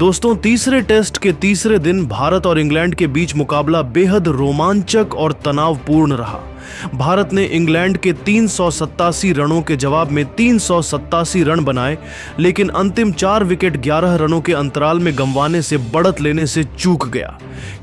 दोस्तों, तीसरे टेस्ट के तीसरे दिन भारत और इंग्लैंड के बीच मुकाबला बेहद रोमांचक और तनावपूर्ण रहा। भारत ने इंग्लैंड के 387 रनों के जवाब में 387 रन बनाए, लेकिन अंतिम 4 विकेट 11 रनों के अंतराल में गंवाने से बढ़त लेने से चूक गया।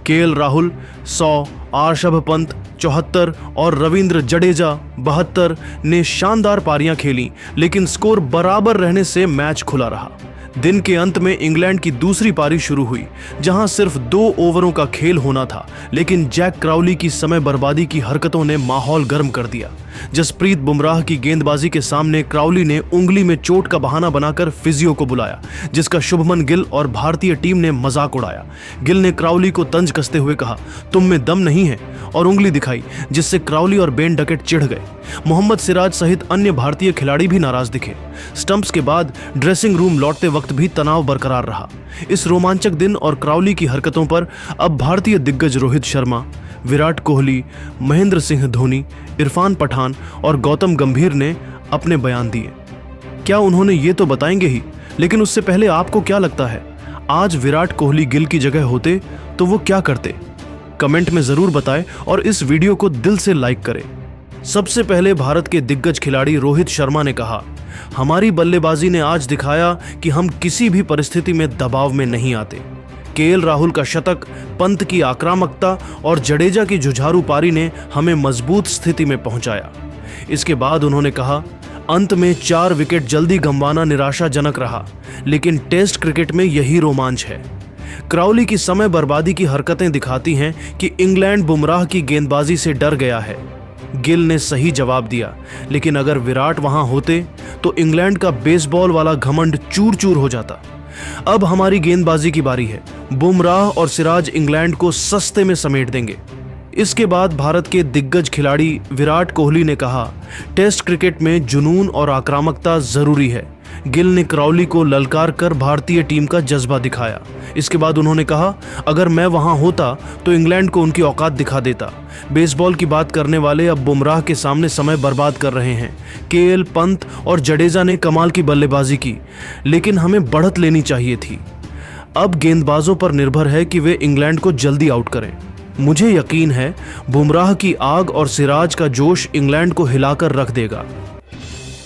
केएल राहुल 100, ऋषभ पंत 74 और रविंद्र जडेजा 72 ने शानदार पारियां खेलीं, लेकिन स्कोर बराबर रहने से मैच खुला रहा। दिन के अंत में इंग्लैंड की दूसरी पारी शुरू हुई, जहां सिर्फ 2 ओवरों का खेल होना था, लेकिन जैक क्राउली की समय बर्बादी की हरकतों ने माहौल गर्म कर दिया। जसप्रीत बुमराह की गेंदबाजी के सामने क्राउली ने उंगली में चोट का बहाना बनाकर फिजियो को बुलाया, जिसका शुभमन गिल और भारतीय टीम ने मजाक उड़ाया। गिल ने क्राउली को तंज कसते हुए कहा, तुम में दम नहीं है, और उंगली दिखाई, जिससे क्राउली और बेन डकेट चिढ़ गए। मोहम्मद सिराज सहित अन्य भारतीय खिलाड़ी भी नाराज दिखे। स्टंप्स के बाद ड्रेसिंग रूम लौटते वक्त भी तनाव बरकरार रहा। इस रोमांचक दिन और क्राउली की हरकतों पर अब भारतीय दिग्गज रोहित शर्मा, विराट कोहली, महेंद्र सिंह धोनी, इरफान पठान और गौतम गंभीर ने अपने बयान दिए। क्या उन्होंने ये तो बताएंगे ही, लेकिन उससे पहले आपको क्या लगता है, आज विराट कोहली गिल की जगह होते तो वो क्या करते? कमेंट में जरूर बताएं और इस वीडियो को दिल से लाइक करें। सबसे पहले भारत के दिग्गज खिलाड़ी रोहित शर्मा ने कहा, हमारी बल्लेबाजी ने आज दिखाया कि हम किसी भी परिस्थिति में दबाव में नहीं आते। केएल राहुल का शतक, पंत की आक्रामकता और जडेजा की जुझारू पारी ने हमें मजबूत स्थिति में पहुंचाया। इसके बाद उन्होंने कहा, अंत में 4 विकेट जल्दी गंवाना निराशाजनक रहा, लेकिन टेस्ट क्रिकेट में यही रोमांच है। क्राउली की समय बर्बादी की हरकतें दिखाती हैं कि इंग्लैंड बुमराह की गेंदबाजी से डर गया है। गिल ने सही जवाब दिया, लेकिन अगर विराट वहां होते तो इंग्लैंड का बेसबॉल वाला घमंड चूर चूर हो जाता। अब हमारी गेंदबाजी की बारी है। बुमराह और सिराज इंग्लैंड को सस्ते में समेट देंगे। इसके बाद भारत के दिग्गज खिलाड़ी विराट कोहली ने कहा, टेस्ट क्रिकेट में जुनून और आक्रामकता जरूरी है। गिल ने क्राउली को ललकार कर भारतीय टीम का जज्बा दिखाया। इसके बाद उन्होंने कहा, अगर मैं वहां होता तो इंग्लैंड को उनकी औकात दिखा देता। बेसबॉल की बात करने वाले अब बुमराह के सामने समय बर्बाद कर रहे हैं। केएल, पंत और जडेजा ने कमाल की बल्लेबाजी की, लेकिन हमें बढ़त लेनी चाहिए थी। अब गेंदबाजों पर निर्भर है कि वे इंग्लैंड को जल्दी आउट करें। मुझे यकीन है बुमराह की आग और सिराज का जोश इंग्लैंड को हिलाकर रख देगा।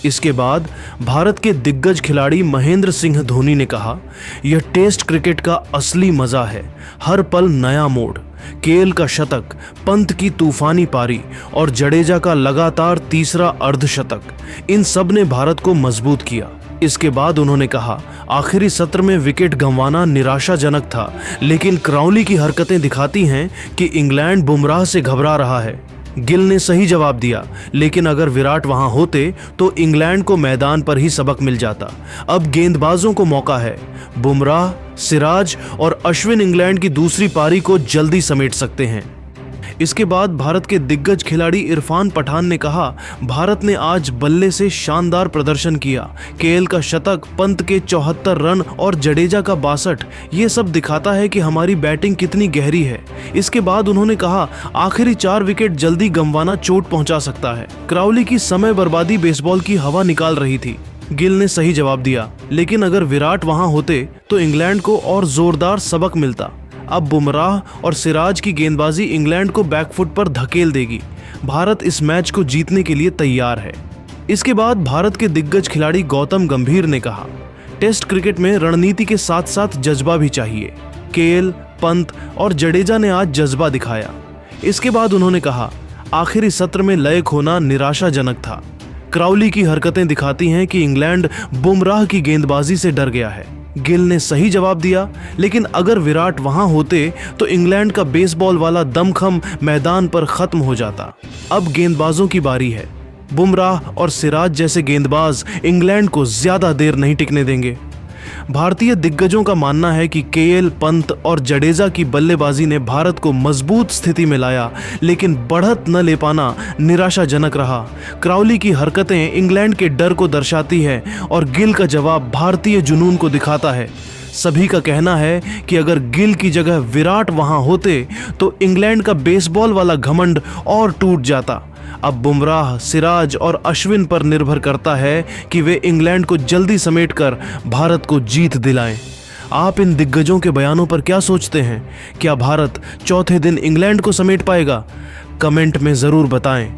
इसके बाद भारत के दिग्गज खिलाड़ी महेंद्र सिंह धोनी ने कहा, यह टेस्ट क्रिकेट का असली मजा है, हर पल नया मोड़। केएल का शतक, पंत की तूफानी पारी और जडेजा का लगातार तीसरा अर्धशतक, इन सब ने भारत को मजबूत किया। इसके बाद उन्होंने कहा, आखिरी सत्र में विकेट गंवाना निराशाजनक था, लेकिन क्राउली की हरकतें दिखाती हैं कि इंग्लैंड बुमराह से घबरा रहा है। गिल ने सही जवाब दिया, लेकिन अगर विराट वहां होते तो इंग्लैंड को मैदान पर ही सबक मिल जाता। अब गेंदबाजों को मौका है। बुमराह, सिराज और अश्विन इंग्लैंड की दूसरी पारी को जल्दी समेट सकते हैं। इसके बाद भारत के दिग्गज खिलाड़ी इरफान पठान ने कहा, भारत ने आज बल्ले से शानदार प्रदर्शन किया। केएल का शतक, पंत के 74 रन और जडेजा का 62, ये सब दिखाता है कि हमारी बैटिंग कितनी गहरी है। इसके बाद उन्होंने कहा, आखिरी 4 विकेट जल्दी गंवाना चोट पहुंचा सकता है। क्राउली की समय बर्बादी बेसबॉल की हवा निकाल रही थी। गिल ने सही जवाब दिया, लेकिन अगर विराट वहां होते तो इंग्लैंड को और जोरदार सबक मिलता। अब बुमराह और सिराज की गेंदबाजी इंग्लैंड को बैकफुट पर धकेल देगी। भारत इस मैच को जीतने के लिए तैयार है। इसके बाद भारत के दिग्गज खिलाड़ी गौतम गंभीर ने कहा, टेस्ट क्रिकेट में रणनीति के साथ साथ जज्बा भी चाहिए। केएल, पंत और जडेजा ने आज जज्बा दिखाया। इसके बाद उन्होंने कहा, आखिरी सत्र में लय खोना निराशाजनक था। क्राउली की हरकतें दिखाती हैं कि इंग्लैंड बुमराह की गेंदबाजी से डर गया है। गिल ने सही जवाब दिया, लेकिन अगर विराट वहां होते तो इंग्लैंड का बेसबॉल वाला दमखम मैदान पर खत्म हो जाता। अब गेंदबाजों की बारी है। बुमराह और सिराज जैसे गेंदबाज इंग्लैंड को ज्यादा देर नहीं टिकने देंगे। भारतीय दिग्गजों का मानना है कि केएल, पंत और जडेजा की बल्लेबाजी ने भारत को मजबूत स्थिति में लाया, लेकिन बढ़त न ले पाना निराशाजनक रहा। क्राउली की हरकतें इंग्लैंड के डर को दर्शाती है और गिल का जवाब भारतीय जुनून को दिखाता है। सभी का कहना है कि अगर गिल की जगह विराट वहां होते तो इंग्लैंड का बेसबॉल वाला घमंड और टूट जाता। अब बुमराह, सिराज और अश्विन पर निर्भर करता है कि वे इंग्लैंड को जल्दी समेटकर भारत को जीत दिलाएं। आप इन दिग्गजों के बयानों पर क्या सोचते हैं? क्या भारत चौथे दिन इंग्लैंड को समेट पाएगा? कमेंट में ज़रूर बताएं।